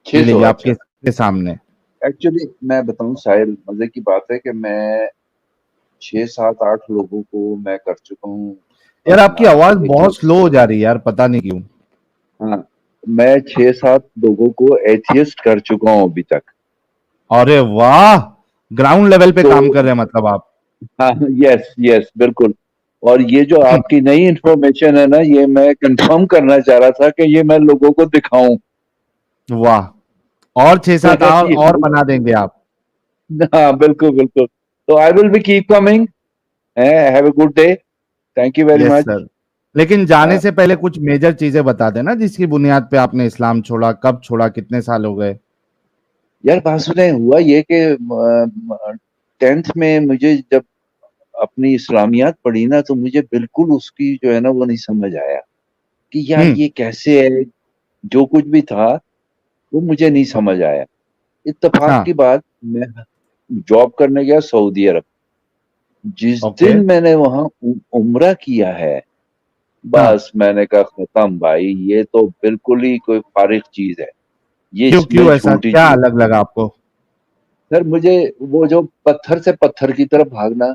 ये 600, लीजिए आपके अच्छा। के सामने। एक्चुअली मैं बताऊं साहिल, मजे की बात है कि मैं 6 7 8 लोगों को मैं कर चुका हूँ यार आपकी अपना आवाज बहुत एथियस्ट। स्लो हो जा रही है यार, पता नहीं क्यों। हाँ, मैं 6 7 लोगों को एथियस्ट कर चुका हूँ अभी तक। अरे वाह, ग्राउंड लेवल पे तो काम कर रहे हैं मतलब आप। हाँ, यस यस बिल्कुल। और ये जो आपकी नई इंफॉर्मेशन है ना, ये मैं कंफर्म करना चाह रहा था कि ये मैं लोगों को दिखाऊं। वाह, और 6 7 और ये- बना देंगे आप। हाँ बिल्कुल बिल्कुल। तो I will be keep coming. Have a good day. Thank you very yes much. Sir. लेकिन जाने से पहले कुछ मेजर चीजें बता देना जिसकी बुनियाद पे आपने इस्लाम छोड़ा, कब छोड़ा, कितने साल हो गए। यार बात सुने, हुआ ये कि 10th में मुझे जब अपनी इस्लामियात पढ़ी ना, तो मुझे बिल्कुल उसकी जो है ना वो नहीं समझ आया कि यार हम्म। ये कैसे है। जो कुछ भी था वो मुझे नहीं समझ आया। इत्तेफाक हाँ। की बात, मैं जॉब करने गया सऊदी अरब। जिस ओके। दिन मैंने वहां उम्रा किया है, हाँ। बस मैंने कहा खत्म भाई, ये तो बिल्कुल ही कोई फारिग चीज है। ये क्यों इसमें क्यों ऐसा झूठी क्या चीज। अलग लगा आपको? सर मुझे वो जो पत्थर से पत्थर की तरफ भागना,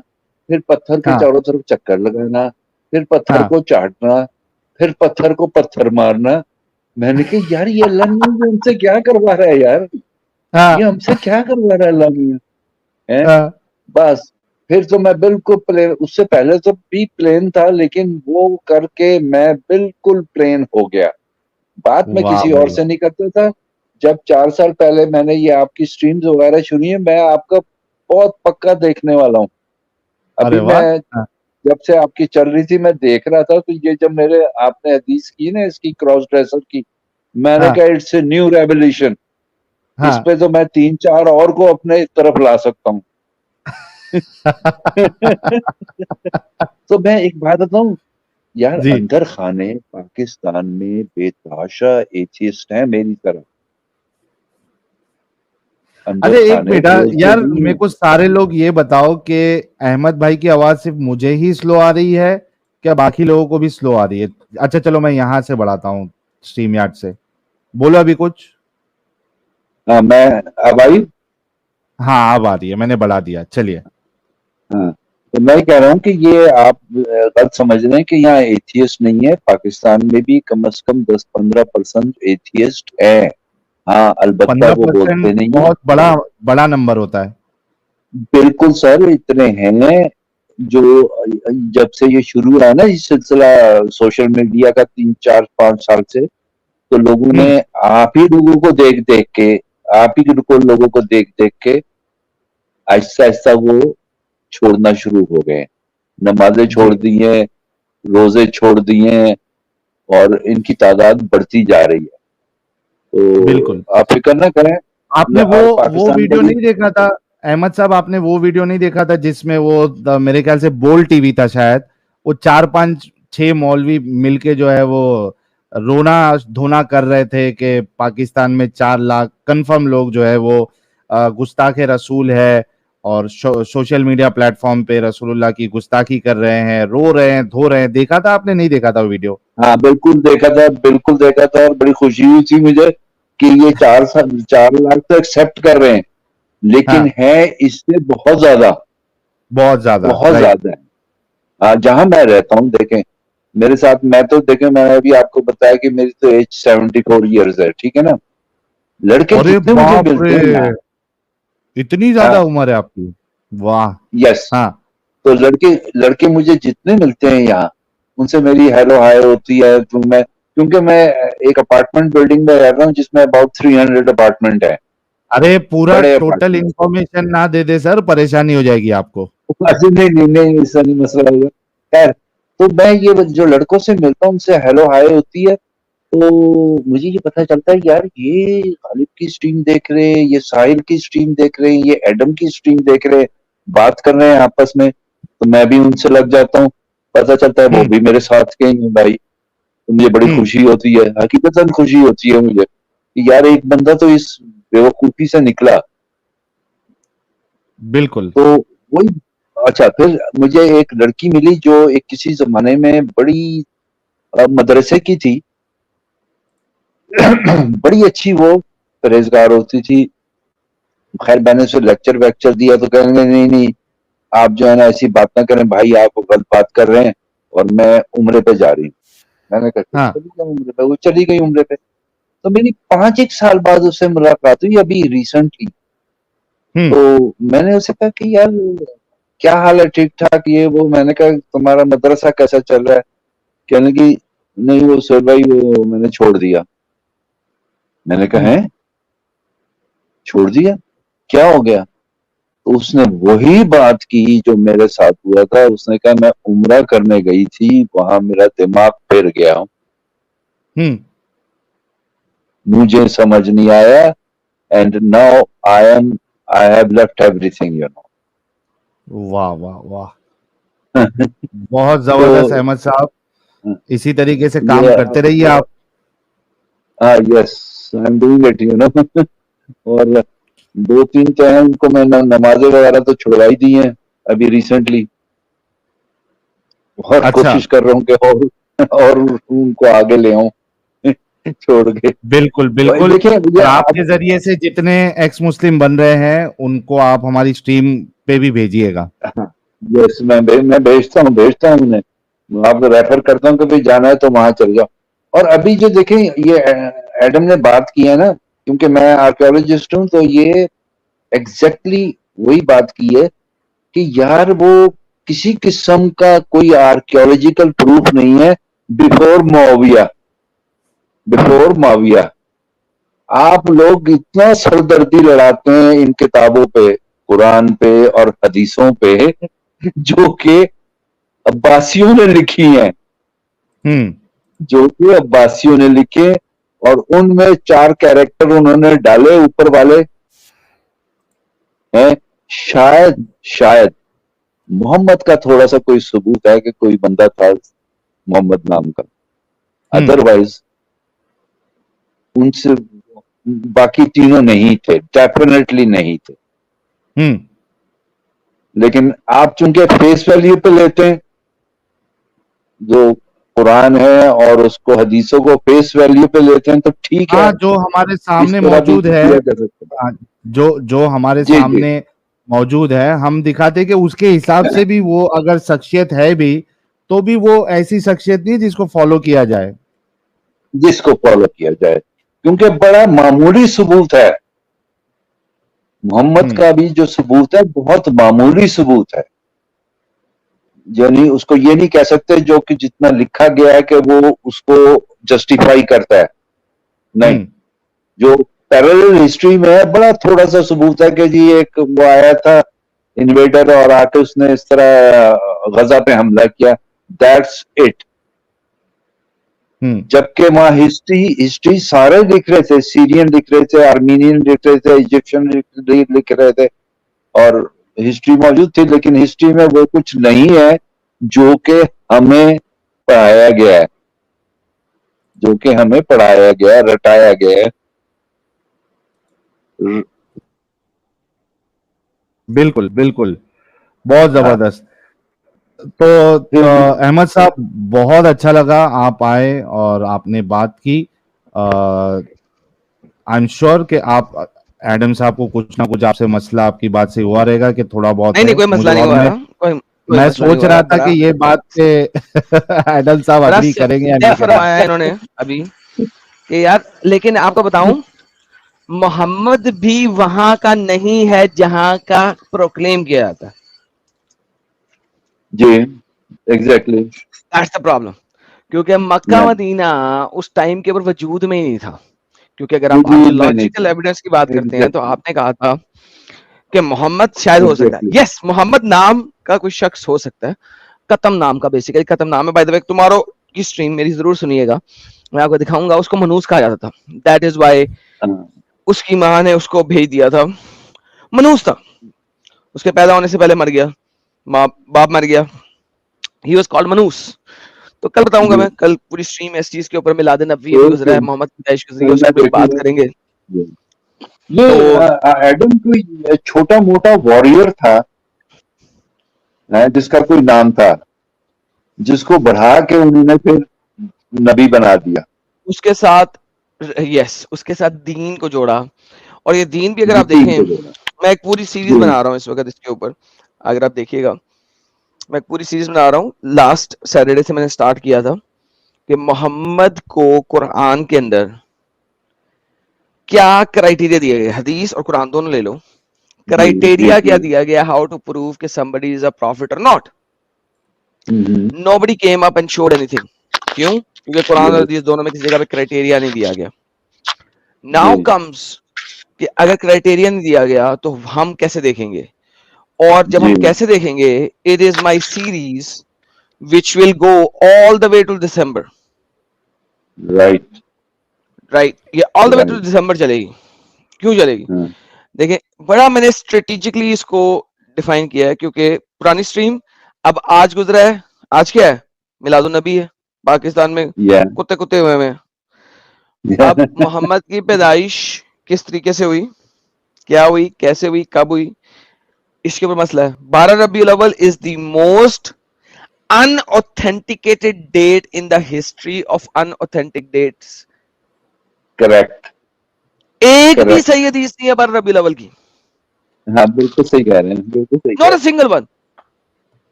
फिर पत्थर के हाँ। चारों तरफ चक्कर लगाना, फिर पत्थर हाँ। को चाटना, फिर पत्थर को पत्थर मारना। मैंने कहा यार ये अल्लाह मियां ये हमसे क्या करवा रहा है यार। ये हाँ। हमसे क्या करवा रहा है अल्लाह मियां। है। हाँ। बस। फिर तो मैं बिल्कुल प्लेन, उससे पहले तो भी प्लेन था, लेकिन वो करके मैं बिल्कुल प्लेन हो गया। बात मैं वाह किसी और भाई से वाह। नहीं करता था। जब 4 साल पहले मैंने ये आपकी स्ट्रीम्स वगैरह सुनी है, मैं आपका बहुत पक्का देखने वाला हूँ। अरे अभी वाह। मैं हाँ। जब से आपकी चल रही थी मैं देख रहा था, तो ये जब मेरे आपने हदीस की ना इसकी क्रॉस ड्रेसर की, मैंने हाँ। कहा इट्स ए न्यू रेवोल्यूशन। इस हाँ। पे तो मैं 3 4 और को अपने तरफ ला सकता हूँ। तो मैं एक बात बताऊं, यार जी। अंदर खाने पाकिस्तान में बेतहाशा एथियस्ट हैं मेरी तरफ। अंदर अरे एक खाने मिनट बोलते यार, नहीं मेरे है। को सारे लोग ये बताओ कि अहमद भाई की आवाज सिर्फ मुझे ही स्लो आ रही है क्या बाकी लोगों को भी स्लो आ रही है? अच्छा चलो मैं यहाँ से बढ़ाता हूँ, स्ट्रीम यार्ड से। बोलो अभी कुछ। हाँ मैं, अब आई। हाँ अब आ रही है, मैंने बढ़ा दिया, चलिए। हाँ, तो मैं कह रहा हूँ कि ये आप गलत समझ रहे हैं कि यहाँ एथियस्ट नहीं है। पाकिस्तान में भी कम से कम 10 15% एथियस्ट है। हाँ अलबत्ता पंद्रह वो परसेंट बोलते नहीं है। बहुत बड़ा बड़ा नंबर होता है। बिल्कुल सर, इतने हैं जो जब से ये शुरू हुआ है ना ये सिलसिला सोशल मीडिया का 3 4 5 साल से, तो लोगों ने हम्म। आप ही लोगों को देख देख के, आप ही को लोगों को देख देख के आहिस्ता आहिस्ता वो छोड़ना शुरू हो गए। नमाजें जी। छोड़ दी हैं, रोजे छोड़ दिए हैं, और इनकी तादाद बढ़ती जा रही है। बिल्कुल। तो आप फिक्र ना करें। आपने वो पाकिस्तान का वीडियो भी। नहीं देखा था अहमद साहब? आपने वो वीडियो नहीं देखा था जिसमें वो मेरे ख्याल से बोल टीवी था शायद, वो 4 5 6 मौलवी मिलके जो है वो रोना धोना कर रहे थे कि पाकिस्तान में 4 लाख कन्फर्म लोग जो है वो गुस्ताखे रसूल है, और सोशल मीडिया प्लेटफॉर्म पे रसूलुल्लाह की गुस्ताखी कर रहे हैं, रो रहे हैं, धो रहे हैं। देखा था आपने? नहीं देखा था वो वीडियो? हाँ बिल्कुल देखा था, बिल्कुल देखा था, और बड़ी खुशी हुई थी मुझे कि ये 4 लाख तो एक्सेप्ट कर रहे हैं, लेकिन हाँ। है इससे बहुत ज्यादा। बहुत ज्यादा, बहुत राइट। ज्यादा है। हाँ, जहां मैं रहता हूँ देखें, मेरे साथ मैं तो देखें, मैंने अभी आपको बताया कि मेरी तो एज 74 ईयर्स है, ठीक है ना। लड़के अरे जितने मुझे बाप रे, मिलते हैं यहाँ। इतनी ज्यादा हाँ। उम्र है आपकी? वाह। यस। हाँ। तो लड़के लड़के मुझे जितने मिलते हैं यहाँ, उनसे मेरी हेलो हाय होती है। तो मैं, क्योंकि मैं एक अपार्टमेंट बिल्डिंग में रह रहा हूँ जिसमें अबाउट 300 अपार्टमेंट है। अरे पूरा बड़े टोटल अपार्टमेंट। इंफॉर्मेशन ना दे दे सर, परेशानी हो जाएगी आपको। अच्छा नहीं नहीं नहीं, ऐसा नहीं मसला होगा। खैर, तो मैं ये जो लड़कों से मिलता हूँ उनसे हेलो हाय होती है, तो मुझे ये पता चलता है यार ये गालिब की स्ट्रीम देख रहे हैं, ये साहिल की स्ट्रीम देख रहे हैं, ये एडम की स्ट्रीम देख रहे हैं, बात कर रहे हैं आपस में। तो मैं भी उनसे लग जाता हूँ। पता चलता है वो हम्म। भी मेरे साथ के ही हैं भाई। तो मुझे बड़ी हम्म। खुशी होती है, हकीकतन खुशी होती है मुझे कि यार एक बंदा तो इस बेवकूफी से निकला। बिल्कुल। तो वही। अच्छा, फिर मुझे एक लड़की मिली जो एक किसी जमाने में बड़ी मदरसे की थी। बड़ी अच्छी वो, परहेजगार होती थी। खैर मैंने उसे लेक्चर वेक्चर दिया तो कहेंगे नहीं नहीं आप जो है ना ऐसी बात ना करें भाई, आप गलत बात कर रहे हैं और मैं उम्रे पे जा रही हूँ। मैंने कहा हाँ। चली जाओ उम्रे पे, वो चली गई उम्रे पे। तो मेरी 5 एक साल बाद उससे मुलाकात हुई अभी रिसेंटली। हम्म। तो मैंने उसे कहा कि यार क्या हाल है, ठीक ठाक ये वो। मैंने कहा तुम्हारा मदरसा कैसा चल रहा है? कहने की नहीं वो सर भाई वो मैंने छोड़ दिया। मैंने कहा है छोड़ दिया, क्या हो गया? तो उसने वही बात की जो मेरे साथ हुआ था। उसने कहा मैं उम्रा करने गई थी, वहां मेरा दिमाग फिर गया, हम्म। मुझे समझ नहीं आया and now I have left everything you know. वाह वाह वाह, बहुत तो जबरदस्त अहमद साहब। इसी तरीके से काम ये करते रहिए आप। Yes I am doing it you know. और 2-3 तो हैं उनको मैं नमाजें वगैरह तो छुड़वाई दी हैं अभी रिसेंटली। और अच्छा। कोशिश कर रहा हूँ कि और उनको आगे ले आऊं छोड़ के। बिल्कुल भाई बिल्कुल। देखिए और मुझे आपके जरिए से जितने एक्स मुस्लिम बन रहे हैं उनको आप हमारी स्ट्रीम पे भी भेजिएगा। यस मैं भेजता हूँ उन्हें। मैं आपको रेफर करता हूँ कि भाई जाना है तो वहां चल जाओ। और अभी जो देखें ये एडम ने बात की है ना, क्योंकि मैं आर्कियोलॉजिस्ट हूँ, तो ये एग्जैक्टली वही बात की है कि यार वो किसी किस्म का कोई आर्कियोलॉजिकल प्रूफ नहीं है बिफोर मुआविया। हम्म। बिफोर मुआविया आप लोग इतना सरदर्दी लड़ाते हैं इन किताबों पे, कुरान पे और हदीसों पे, जो कि अब्बासियों ने लिखी हैं, हम्म। जो कि अब्बासियों ने लिखे। और उनमें 4 कैरेक्टर उन्होंने डाले ऊपर वाले हैं। शायद शायद मोहम्मद का थोड़ा सा कोई सबूत है कि कोई बंदा था मोहम्मद नाम का, हम्म। अदरवाइज उनसे बाकी तीनों नहीं थे, डेफिनेटली नहीं थे। हम्म। लेकिन आप चूंकि फेस वैल्यू पे लेते हैं जो कुरान है और उसको हदीसों को फेस वैल्यू पे लेते हैं तो ठीक है, हाँ, जो हमारे इस सामने तरह भी मौजूद है। किया जा सकता हाँ, जो जो हमारे है। जी जी। सामने मौजूद है हम दिखाते कि उसके हिसाब से भी वो अगर शख्सियत है भी तो भी वो ऐसी शख्सियत नहीं जिसको फॉलो किया जाए। जिसको फॉलो किया जाए, क्योंकि बड़ा मामूली सबूत है। मोहम्मद हम्म। का भी जो सबूत है बहुत मामूली सबूत है। यानी उसको ये नहीं कह सकते जो कि जितना लिखा गया है कि वो उसको जस्टिफाई करता है, नहीं। हम्म। जो पैरेलल हिस्ट्री में है बड़ा थोड़ा सा सबूत है कि जी एक वो आया था इन्वेडर और आके उसने इस तरह गजा पे हमला किया, दैट्स इट। हम्म। जबकि वहां हिस्ट्री हिस्ट्री सारे लिख रहे थे, सीरियन लिख रहे थे, आर्मीनियन लिख रहे थे, इजिप्शियन लिख रहे थे, और हिस्ट्री मौजूद थी। लेकिन हिस्ट्री में वो कुछ नहीं है जो कि हमें पढ़ाया गया है, जो कि हमें पढ़ाया गया, रटाया गया है। बिल्कुल बिल्कुल, बहुत हाँ, जबरदस्त। तो फिर भी अहमद साहब, बहुत अच्छा लगा आप आए और आपने बात की। आई एम श्योर कि आप एडम साहब को कुछ ना कुछ आपसे मसला आपकी बात से हुआ रहेगा कि थोड़ा बहुत नहीं नहीं, है कोई मुझे। मसला नहीं और हुआ मैं है, कोई मैं मसला नहीं सोच हुआ रहा है। था बड़ा कि ये बात पे एडम साहब बड़ा अग्री करेंगे या तय नहीं फरमाया है करेंगे। इन्होंने अभी कि यार, लेकिन आपको बताऊं, मोहम्मद भी वहां का नहीं है जहां का प्रोक्लेम किया जाता है। जी एग्जैक्टली। That's the problem. क्योंकि मक्का मदीना उस टाइम के ऊपर वजूद में ही नहीं था। क्योंकि अगर आप वजूद में नहीं आर्कियोलॉजिकल था। एविडेंस की बात करते हैं तो एग्जैक्टली आपने कहा था कि मोहम्मद शायद हो सकता है। एग्जैक्टली। यस, मोहम्मद नाम का कोई शख्स हो सकता है। कतम नाम का, बेसिकली कतम नाम है। बाय द वे, टुमारो की स्ट्रीम मेरी जरूर सुनिएगा, मैं आपको दिखाऊंगा। उसको मनूस कहा जाता था, दैट इज वाई हाँ, उसकी माँ ने उसको भेज दिया था। मनूस था, उसके पैदा होने से पहले मर गया, माँ बाप मर गया, ही वाज कॉल्ड मनूस। तो कल बताऊंगा जी मैं, कल पूरी स्ट्रीम इस चीज के ऊपर मिलाद नबी अभी गुजरा ओके। है, मोहम्मद की पैदाइश गुजरी है, मैं उसके ऊपर बात देखूंगा। करेंगे। ये तो एडम कोई छोटा मोटा वॉरियर था, जिसका कोई नाम था, जिसको बढ़ा के उन्होंने फिर नबी बना दिया। उसके साथ यस, उसके साथ दीन को जोड़ा। और ये दीन भी अगर आप दीन देखें, को जोड़ा। मैं एक पूरी सीरीज जी। बना रहा हूँ इस वक्त इसके ऊपर, अगर आप देखिएगा, मैं एक पूरी सीरीज बना रहा हूँ, लास्ट सैटरडे से मैंने स्टार्ट किया था कि मोहम्मद को कुरान के अंदर क्या क्राइटेरिया दिया गया, हदीस और कुरान दोनों ले लो, जी, क्राइटेरिया क्या जी। दिया गया, हाउ टू प्रूव कि somebody is a prophet or not. Hmm. Nobody came up and showed anything. क्यों? क्योंकि कुरान और Yes, हदीस दोनों में किसी जगह पे क्राइटेरिया नहीं दिया गया। जी। नाउ कम्स कि अगर क्राइटेरिया नहीं दिया गया तो हम कैसे देखेंगे, और जब हम जी। कैसे देखेंगे, it is my series which will go all the way to December, right, right, ये all the way to right. दिसंबर चलेगी। क्यों चलेगी? हाँ, देखिए, बड़ा मैंने स्ट्रेटेजिकली इसको डिफाइन किया है, क्योंकि पुरानी स्ट्रीम अब आज गुजरा है, आज क्या है, मिलादुन नबी है पाकिस्तान में, या कुत्ते कुत्ते हुए में। अब मोहम्मद की पैदाइश किस तरीके से हुई, क्या हुई, कैसे हुई, कब हुई, इसके ऊपर मसला है। 12 रबीउल अव्वल is the most unauthenticated date in the history of unauthentic dates. Correct, एक भी करेक्ट। सही हदीस नहीं है 12 रबीउल अव्वल की, हाँ, बिल्कुल सही कह रहे हैं, बिल्कुल सही कह नॉट अ रहे सिंगल वन।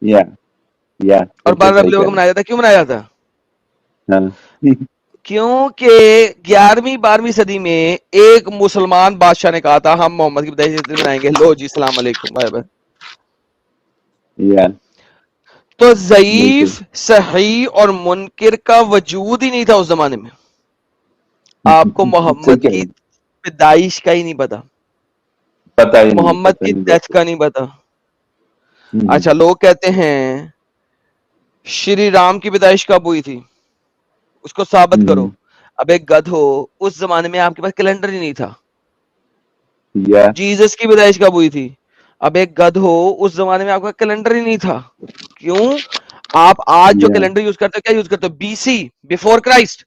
हैं। या और बिल्कुल 12 सही रबीउल अव्वल कह को रहे मनाया जाता है, क्यों मनाया जाता है? हैं। हाँ। क्योंकि 11वीं 12वीं सदी में एक मुसलमान बादशाह ने कहा था हम मोहम्मद की पैदाइश इस दिन मनाएंगे, लो जी सलाम अलैकुम, बाय बाय। या तो बिल्कुल। ज़ईफ, सही और मुनकिर का वजूद ही नहीं था उस जमाने में। आपको सही मोहम्मद कह रहे की हैं। पैदाइश का ही नहीं पता, पता ही नहीं, मोहम्मद पता की नहीं डेथ बिल्कुल। का नहीं पता। हम्म। अच्छा, लोग कहते हैं श्री राम की पैदाइश कब हुई थी, उसको साबित करो। हम्म। अब एक गधो, उस जमाने में आपके पास कैलेंडर ही नहीं था। या जीसस की पैदाइश कब हुई थी? अब एक गधो, उस जमाने में आपका कैलेंडर ही नहीं था। क्यों? आप आज जो या कैलेंडर यूज करते हो, क्या यूज करते हो? बीसी, बिफोर क्राइस्ट,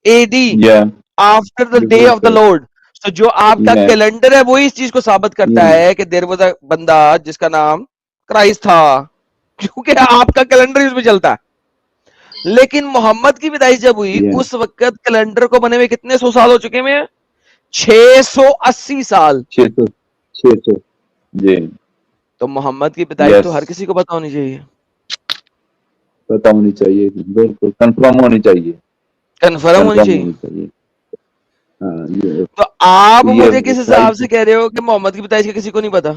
एडी, या after the day before of the Christ. Lord. तो जो आपका या कैलेंडर है वही इस चीज को साबित करता या है कि देयर वाज अ बंदा जिसका नाम क्राइस्ट था, क्योंकि आपका कैलेंडर इसमें चलता है। लेकिन मोहम्मद की पैदाइश जब हुई, या उस वक्त कैलेंडर को बने हुए कितने सौ साल हो चुके हैं? 680 साल। 600, 600। जी। तो मोहम्मद की पैदाइश तो यस, हर किसी को पता होनी चाहिए, पता होनी चाहिए, बिल्कुल कंफर्म होनी चाहिए, कन्फर्म होनी कंफर्म चाहिए। होनी चाहिए। हाँ, ये तो आप ये मुझे किस हिसाब राइट। से कह रहे हो कि मोहम्मद की पैदाइश का किसी को नहीं पता?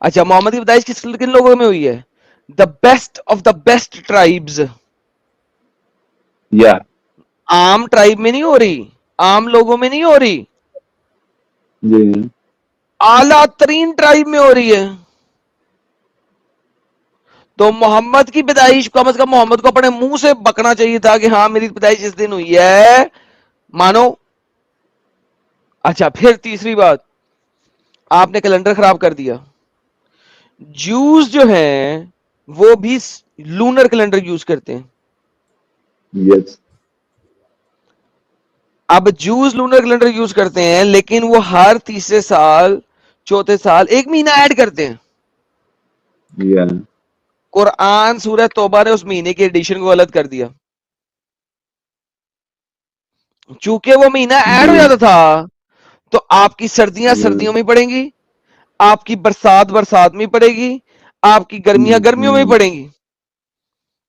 अच्छा, मोहम्मद की पैदाइश किस किन लोगों में हुई है? The best of the best tribes. या आम ट्राइब में नहीं हो रही, आम लोगों में नहीं हो रही, जी। आला तरीन ट्राइब में हो रही है। तो मोहम्मद की पैदाइश कम से कम मोहम्मद को अपने मुंह से बकना चाहिए था कि हाँ मेरी पैदाइश इस दिन हुई है, मानो। अच्छा, फिर तीसरी बात, आपने कैलेंडर खराब कर दिया। जूस जो हैं वो भी लूनर कैलेंडर यूज करते हैं। यस। अब जूस लूनर कैलेंडर यूज करते हैं, लेकिन वो हर तीसरे साल, चौथे साल एक महीना ऐड करते हैं। या कुरान सूरह तौबा ने उस महीने के एडिशन को गलत कर दिया। चूंकि वो महीना ऐड हो जी। जाता था, तो आपकी सर्दियां या सर्दियों में ही पड़ेंगी, आपकी बरसात बरसात में ही पड़ेगी, आपकी गर्मियां गर्मियों में ही पड़ेंगी।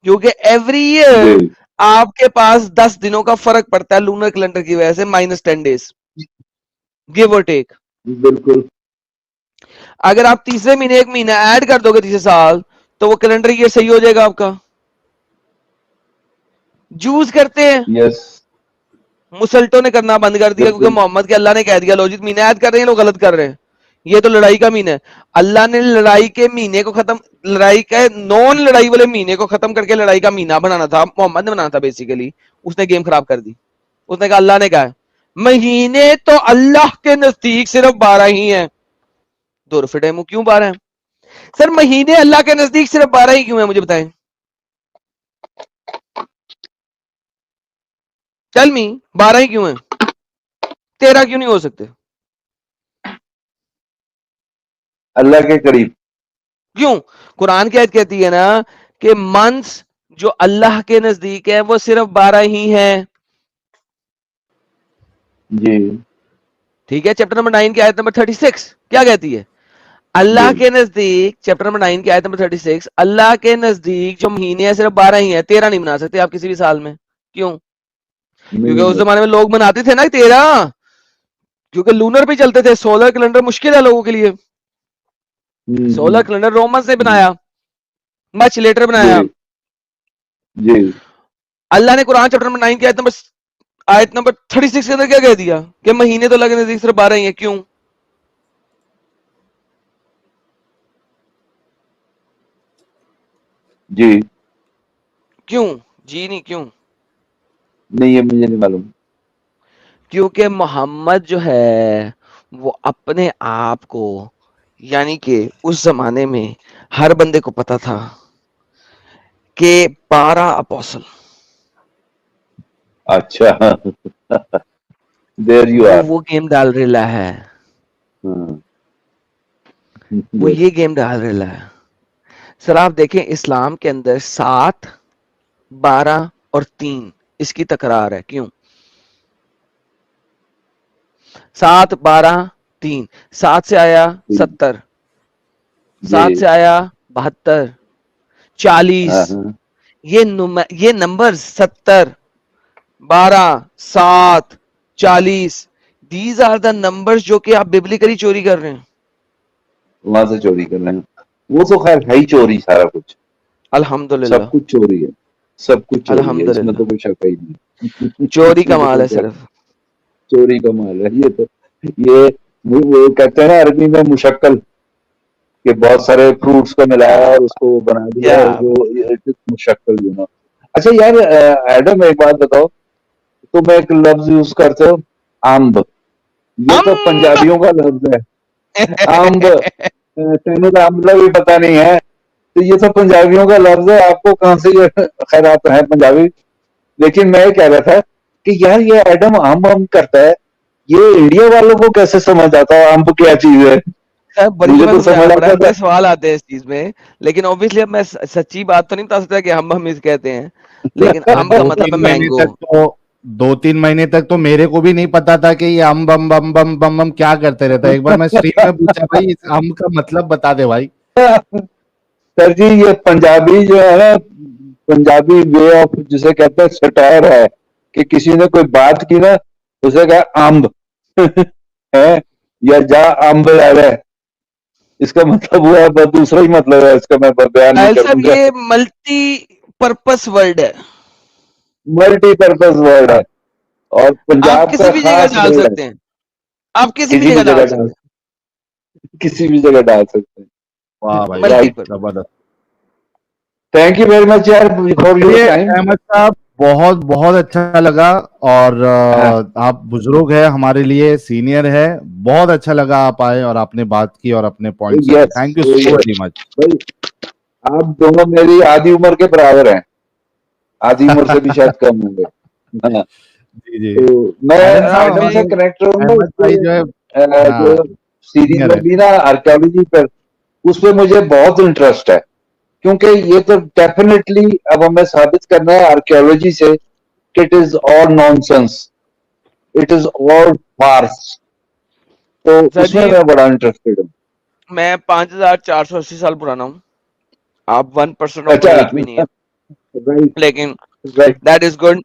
क्योंकि एवरी जी, ईयर आपके पास 10 दिनों का फर्क पड़ता है लूनर कैलेंडर की वजह से, -10 days, गिव और टेक। बिल्कुल। अगर आप तीसरे महीने एक महीना ऐड कर दोगे तीसरे साल, तो वो कैलेंडर ईयर सही हो जाएगा आपका। जूस करते हैं, यस, मुसल्टों ने करना बंद कर दिया, क्योंकि बिल्कुल। मोहम्मद के अल्लाह ने कह दिया लो जी महीना ऐड कर रहे हैं, लोग गलत कर रहे हैं, ये तो लड़ाई का महीना है। अल्लाह ने लड़ाई के महीने को खत्म, लड़ाई के नॉन लड़ाई वाले महीने को खत्म करके लड़ाई का महीना बनाना था, मोहम्मद ने बनाना था बेसिकली। उसने गेम खराब कर दी। उसने कहा, अल्लाह ने कहा महीने तो अल्लाह के नजदीक सिर्फ 12 ही हैं। दो रुपये मुंह क्यों 12 है? सर महीने अल्लाह के नजदीक सिर्फ 12 ही क्यों है, मुझे बताएं। टेल मी, 12 ही क्यों है? 13 क्यों नहीं हो सकते? अल्लाह के करीब। क्यों? कुरान की आयत कहती है ना कि मंथ्स जो अल्लाह के नजदीक है वो सिर्फ 12 ही हैं। जी ठीक है, चैप्टर नंबर 9 की आयत नंबर 36 क्या कहती है? अल्लाह जी के नजदीक, चैप्टर नंबर 9 की आयत नंबर 36, अल्लाह के नजदीक जो महीने हैं सिर्फ 12 ही हैं, 13 नहीं बना सकते आप किसी भी साल में। क्यों? क्योंकि नहीं उस नहीं जमाने में लोग मनाते थे ना 13, क्योंकि लूनर पे चलते थे। सोलर कैलेंडर मुश्किल है लोगों के लिए। सोलर कैलेंडर रोमन्स ने हम्म, बनाया, मच लेटर जी बनाया। जी अल्लाह ने कुरान चैप्टर नंबर 9 की आयत नंबर 36 के अंदर क्या कह दिया कि महीने तो अल्लाह के नजदीक सिर्फ 12 ही है। क्यों? जी क्यों? जी नहीं, क्यों? नहीं, ये मुझे नहीं मालूम। क्योंकि मोहम्मद जो है वो अपने आप को, यानी कि उस जमाने में हर बंदे को पता था कि 12 अपोस्टल, अच्छा देयर यू आर। वो गेम डाल रहा है, वो यस ये गेम डाल रहा है। सर आप देखें इस्लाम के अंदर 7, 12 और 3 इसकी तकरार है। क्यों? 7, 12, 3। 7 से आया 70, 7 जी से आया 72, 40। हाँ हाँ ये number 70, 12, 7, 40, these are the numbers जो कि आप बिब्लिकली चोरी कर रहे हैं। वहां से चोरी कर रहे हैं। वो तो खैर है ही चोरी, सारा कुछ, सब अल्हम्दुलिल्लाह, कुछ चोरी है, सब कुछ चोरी है, इसमें तो अल्हम्दुलिल्लाह। कोई शक ही नहीं चोरी का इसमें तो माल कोई है शक, सिर्फ। चोरी का माल है ये तो। ये वो कहते हैं ना अरबी में मुशक्कल, कि बहुत सारे फ्रूट्स को मिलाया और उसको बना दिया, या वो मुशक्कल अच्छा यार, एडम एक बात बताओ, तुम एक लफ्ज यूज करते हो, आम्ब। ये तो अम्ब पंजाबियों का लफ्ज है, आम्ब। तेनू तो आम्बला भी पता नहीं है, तो ये तो पंजाबियों का लफ्ज है, आपको कहां से ये, खैर आप हैं पंजाबी, लेकिन मैं ये कह रहा था कि यार ये एडम आम आम करता है, ये इंडिया वालों को कैसे समझ आता है आम क्या चीज है? बड़ी मुझे जगह तो समझाना समझ पड़ा है, आता था। बड़े सवाल आते हैं इस चीज में। लेकिन ऑब्वियसली अब मैं सच्ची बात तो नहीं बता सकता कि हम इस कहते हैं, लेकिन सर आम का मतलब है मैंगो। 2-3 महीने तक तो मेरे को भी नहीं पता था कि ये अम बम बम बम बम बम क्या करते रहता है। एक बार मैं स्ट्रीम में पूछा, भाई इस अम का मतलब बता दे भाई। सर जी, ये पंजाबी जो है ना, पंजाबी वे ऑफ जिसे कहते हैं सटायर है, कि किसी ने कोई बात की ना, उसे कहा अम्ब है, या जा अम्ब ला ले, इसका मतलब हुआ, बस दूसरा ही मतलब है इसका, मैं बयान नहीं साहिल साहब करूंगा। ये मल्टी पर्पस वर्ड है, मल्टीपर्पज वर्ड है, और आप पंजाब किसी का भी जगह खास डाल वर्ड है, सकते हैं, आप किसी भी किसी जगह भी डाल जगह सकते डाल, हैं। किसी भी जगह डाल सकते वाह हैं। भाई वाह, राइट, मल्टीपर्पस। जबरदस्त। थैंक यू वेरी मच यार फॉर योर चलिए टाइम। अहमद साहब, बहुत बहुत अच्छा लगा। और हाँ, आप बुजुर्ग है, हमारे लिए सीनियर है। बहुत अच्छा लगा आप आए और आपने बात की और अपने पॉइंट्स रखे। Yes thank you so very much. भाई, आप दोनों मेरी आधी उम्र के बराबर हैं, आधी उम्र से भी शायद कम होंगे। हाँ, जी जी। तो मैं एडम साहब एडम से हमारे, कनेक्ट रहूंगा अहमद भाई जो है, उसके, हाँ, जो सीरीज सीनियर में है। भी ना आर्कियोलॉजी पर, उस पे मुझे बहुत इंटरेस्ट है, क्योंकि ये तो डेफिनेटली अब हमें साबित करना है आर्कियोलॉजी से कि it is all nonsense, it is all farce, तो सर उसमें जी मैं बड़ा इंटरेस्टेड हूँ। मैं 5480 साल पुराना हूँ, आप 1% ऑफ अच्छा माई एज भी नहीं है, राइट लेकिन राइट, दैट इज गुड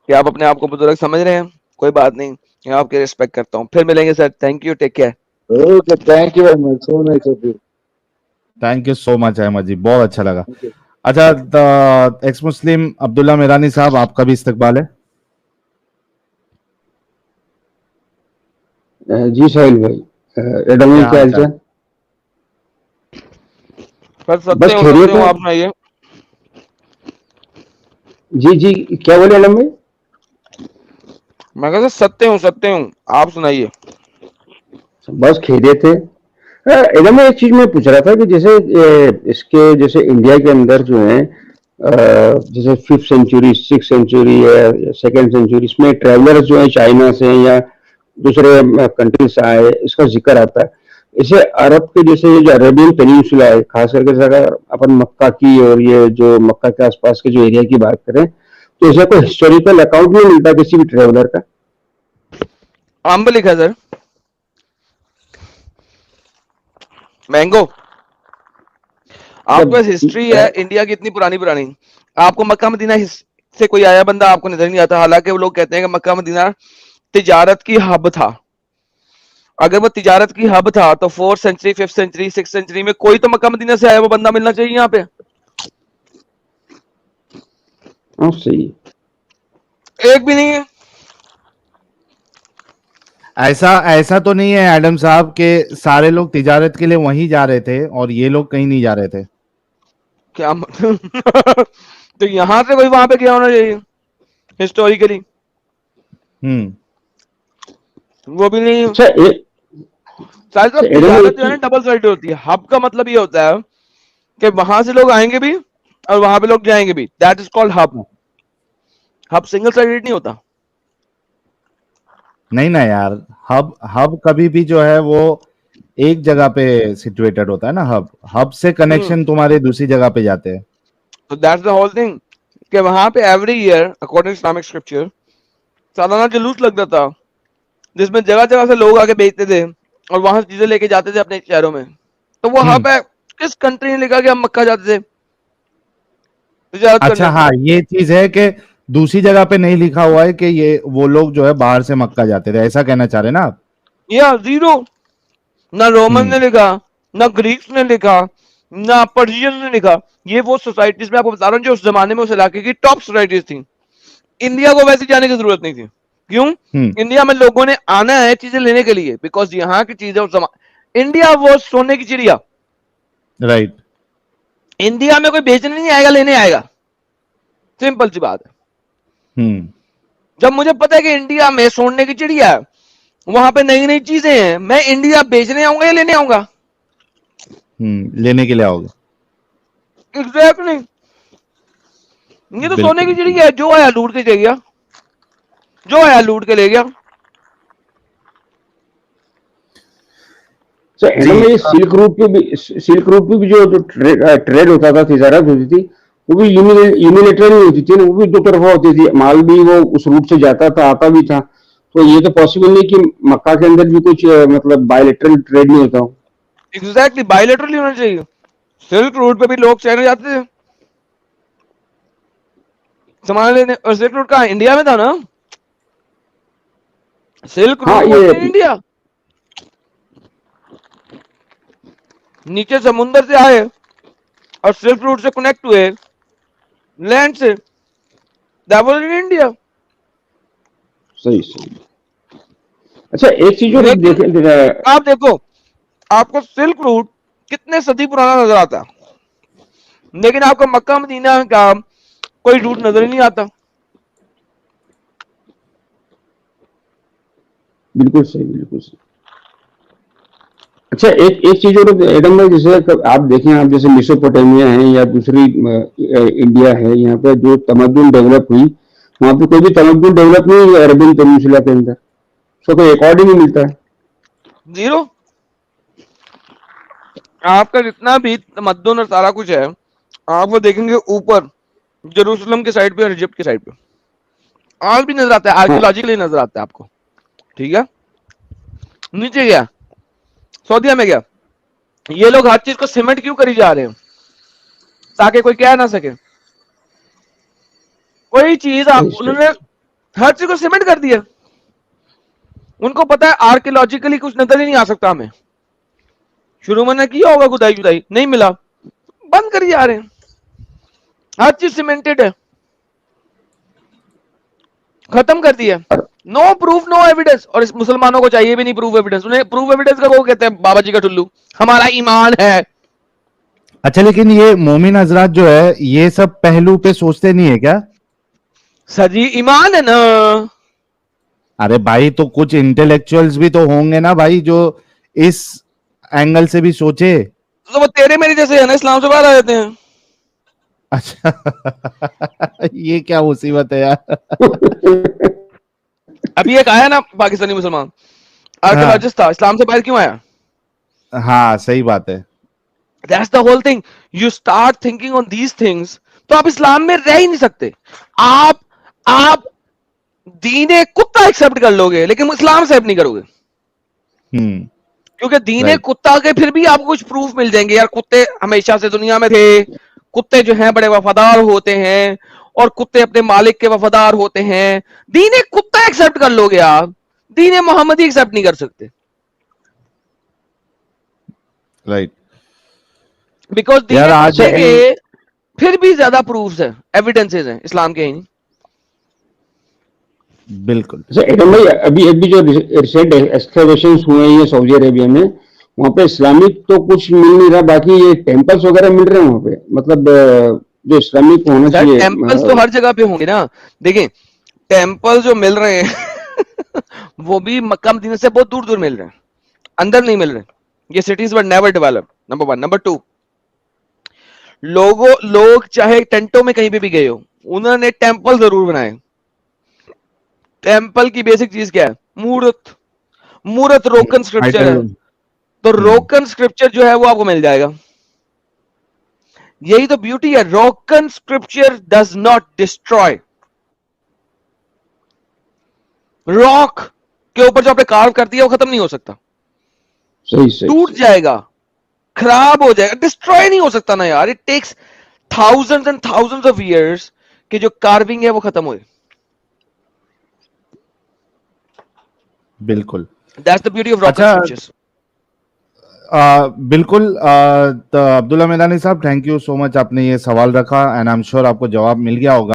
कि आप अपने आप को बुजुर्ग समझ रहे हैं। कोई बात नहीं, मैं आपकी रिस्पेक्ट करता हूँ। फिर मिलेंगे sir, thank you, take care. Okay, thank you very much, so nice of you. Thank you so much Ahmed ji, बहुत अच्छा लगा। अच्छा, एक्स मुस्लिम अब्दुल्ला मेरानी साहब, आपका भी इस्तकबाल है। जी साहिल भाई, एडम भाई क्या क्या हाल हाल चाल? चाल? सर बस सत्य खैरियत हूँ, है। आप सुनाइए। जी जी, क्या बोले एडम भाई? मैं कहता सत्य हूँ, आप सुनाइए। बस खैरियत है। एडम भाई, एक चीज मैं पूछ रहा था कि जैसे इसके जैसे इंडिया के अंदर जो है, जैसे 5th सेंचुरी, 6th सेंचुरी या 2nd सेंचुरी, इसमें ट्रेवलर्स जो है चाइना से या दूसरे कंट्री से आए, इसका जिक्र आता है। इसे अरब के जैसे ये जो अरेबियन पेनिनसुला है, खास करके अगर अपन मक्का की और ये जो मक्का के आसपास के जो एरिया की बात करें, तो इसे कोई हिस्टोरिकल अकाउंट नहीं मिलता किसी भी ट्रेवलर का। आम पे लिखा है सर, मैंगो। आपके पास हिस्ट्री है इंडिया की इतनी पुरानी पुरानी, आपको मक्का मदीना से कोई आया बंदा आपको नजर नहीं आता, हालांकि वो लोग कहते हैं कि मक्का मदीना तिजारत की हब था। अगर वो तिजारत की हब था तो 4th century 5th century 6th century में कोई तो मक्का मदीना से आया वो बंदा मिलना चाहिए यहाँ पे। हाँ सही है। एक भी नहीं है। ऐसा ऐसा तो नहीं है एडम साहब के सारे लोग तिजारत के लिए वहीं जा रहे थे और ये लोग कहीं नहीं जा रहे थे। क्या मतलब तो यहाँ से कोई वहां पे गया होना चाहिए हिस्टोरिकली, वो भी नहीं। अच्छा साइड ऑफ एडम तिजारत एक जो है ना चीज, डबल साइड होती है। हब का मतलब ये होता है कि वहां से लोग आएंगे भी और वहां पे लोग जाएंगे भी, that is called hub. Hub single sided नहीं होता। नहीं ना यार, हब हब कभी भी जो है वो एक जगह पे सिचुएटेड होता है ना। हब हब से कनेक्शन तुम्हारे दूसरी जगह पे जाते हैं। तो दैट्स द होल थिंग कि वहां पे every year according Islamic scripture सालाना जुलूस लगता था जिसमें जगह जगह से लोग आके बेचते थे और वहां से चीजें लेके जाते थे अपने शहरों में। तो वो हब है। किस कंट्री ने लिखा कि हम मक्का जाते थे तिजारत अच्छा करने? हाँ, ये चीज है कि दूसरी जगह पे नहीं लिखा हुआ है कि ये वो लोग जो है बाहर से मक्का जाते थे, ऐसा कहना चाह रहे हैं ना आप? या जीरो। ना रोमन ने हम्म लिखा, ना ग्रीक्स ने लिखा, ना पर्शियन ने लिखा। ये वो सोसाइटीज में आपको बता रहा हूँ जो उस जमाने में उस इलाके की टॉप सोसाइटीज थी। इंडिया को वैसे जाने की जरूरत नहीं थी। क्यों? हम्म इंडिया में लोगों ने आना है चीजें लेने के लिए, बिकॉज यहाँ की चीजें उस जमाने, इंडिया वो सोने की चिड़िया। राइट। इंडिया में कोई बेचने नहीं आएगा, लेने आएगा। सिंपल सी बात है। जब मुझे पता है कि इंडिया में सोने की चिड़िया है, वहां पे नई नई चीजें हैं, मैं इंडिया बेचने आऊंगा या लेने आऊंगा? लेने के लिए आओगे। एग्जैक्टली। ये तो सोने की बिल्कुल चिड़िया है, जो आया लूट के ले गया, जो आया लूट के ले गया। तो जी। एडम में सिल्क रूट पे भी जो ट्रेड होता था, तिजारत होती थी, वो भी यूनिलेटरल होती थी ना, वो भी दो तरफा होती थी, माल भी वो उस रूट से जाता था आता भी था। तो ये तो पॉसिबल नहीं कि मक्का के अंदर भी कुछ मतलब बायलेटरल ट्रेड नहीं होता हो। एग्जैक्टली, बायलेटरल होना चाहिए। सिल्क रूट पे भी लोग चाइना जाते थे सामान लेने, और सिल्क रूट कहाँ? इंडिया में था ना। सिल्क हाँ रूट वॉज ये इन इंडिया। नीचे समुंदर से आए और सिल्क रूट से कनेक्ट हुए लैंड से, दैट वाज इन इंडिया। सही सही। अच्छा एक चीज और लेकिन देखे आप देखो, आपको सिल्क रूट कितने सदी पुराना नजर आता है, लेकिन आपको मक्का मदीना का कोई रूट नजर ही नहीं आता। बिल्कुल सही बिल्कुल सही। अच्छा एक एक चीज और एडम में, जैसे आप देखें, आप जैसे मेसोपोटामिया है या दूसरी इंडिया है, यहाँ पे जो तमद्दुन डेवलप हुई, वहां पे कोई भी तमद्दुन डेवलप नहीं हुई अरबियन पेनिनसुला के अंदर, उसका कोई रिकॉर्ड ही नहीं मिलता है। जीरो। आपका जितना भी तमद्दुन और सारा कुछ है, आप वो देखेंगे ऊपर जेरूसलम के साइड पे और इजिप्ट के साइड पे आज भी नजर आता है, हाँ आर्कियोलॉजिकली नजर आता है आपको। ठीक है, नीचे गया, सऊदीया में गया, ये लोग हर चीज को सीमेंट क्यों करी जा रहे हैं? ताकि कोई कह ना सके। कोई चीज सही सही। उन्होंने हर चीज को सीमेंट कर दिया। उनको पता है आर्कियोलॉजिकली कुछ नजर ही नहीं आ सकता हमें। शुरू में किया होगा खुदाई खुदाई, नहीं मिला, बंद करी जा रहे हैं। हर चीज सीमेंटेड है, खत्म कर दिया। No proof no evidence. और इस मुसलमानों को चाहिए भी नहीं प्रूफ एविडेंस। उन्हें प्रूफ एविडेंस का वो कहते हैं बाबा जी का टुल्लू, हमारा ईमान है। अच्छा, लेकिन ये मोमिन हजरात जो है ये सब पहलू पे सोचते नहीं है क्या? सजी ईमान है ना। अरे भाई, तो कुछ इंटेलेक्चुअल्स भी तो होंगे ना भाई जो इस एंगल से भी सोचे। तो वो तेरे मेरे जैसे है ना, इस्लाम से बाहर आ जाते हैं। अच्छा ये क्या मुसीबत है यार। अभी एक आया ना पाकिस्तानी मुसलमान हाँ आर्कियोलॉजिस्ट था, इस्लाम से बाहर क्यों आया? हाँ, सही बात है। That's the whole thing. You start thinking on these things तो आप इस्लाम में रह ही नहीं सकते। आप दीने कुत्ता एक्सेप्ट कर लोगे लेकिन इस्लाम एक्सेप्ट नहीं करोगे, क्योंकि दीने Right. कुत्ता के फिर भी आपको कुछ प्रूफ मिल जाएंगे, यार कुत्ते हमेशा से दुनिया में थे, कुत्ते जो हैं बड़े वफादार होते हैं और कुत्ते अपने मालिक के वफादार होते हैं। दीने कुत्ता एक्सेप्ट कर लोगे आप, दीने मोहम्मदी एक्सेप्ट नहीं कर सकते, राइट। बिकॉज दीने यार, आज कुत्ते भी- के फिर भी ज्यादा प्रूफ्स है, एविडेंसेस हैं इस्लाम के ही नहीं। बिल्कुल। अच्छा एडम भाई, अभी अभी जो रिसेंट एक्सकवेशंस हुए हैं ये सऊदी अरेबिया में, वहाँ पे इस्लामिक तो कुछ मिल नहीं रहा, बाकी ये टेम्पल्स वगैरह मिल रहे हैं वहाँ पे, मतलब जो इस्लामिक होना सर चाहिए। टेम्पल्स तो हर जगह पे होंगे ना। देखिए टेम्पल जो मिल रहे हैं वो भी मक्का मदीना से बहुत दूर दूर मिल रहे हैं, अंदर नहीं मिल रहे। ये cities were never develop, number 1। Number 2, लोग चाहे टेंटों में कहीं पे भी गए हो, उन्होंने टेम्पल जरूर बनाए। टेम्पल की बेसिक चीज क्या है? मूर्त। मूर्त रोकन स्क्रिप्चर है, तो रोकन स्क्रिप्चर जो है वो आपको मिल जाएगा। यही तो ब्यूटी है, rock on scripture does not destroy. Rock के ऊपर जो आपने कार्व कर दिया वो खत्म नहीं हो सकता, सही सही टूट जाएगा, खराब हो जाएगा, डिस्ट्रॉय नहीं हो सकता ना यार। It takes thousands and thousands of years कि जो कार्विंग है वो खत्म हो। बिल्कुल। That's the beauty of rock and अच्छा, स्क्रिप्चर्स। बिल्कुल। तो अब्दुल्ला मेदानी साहब, थैंक यू सो मच, आपने ये सवाल रखा एंड आई एम श्योर आपको जवाब मिल गया होगा।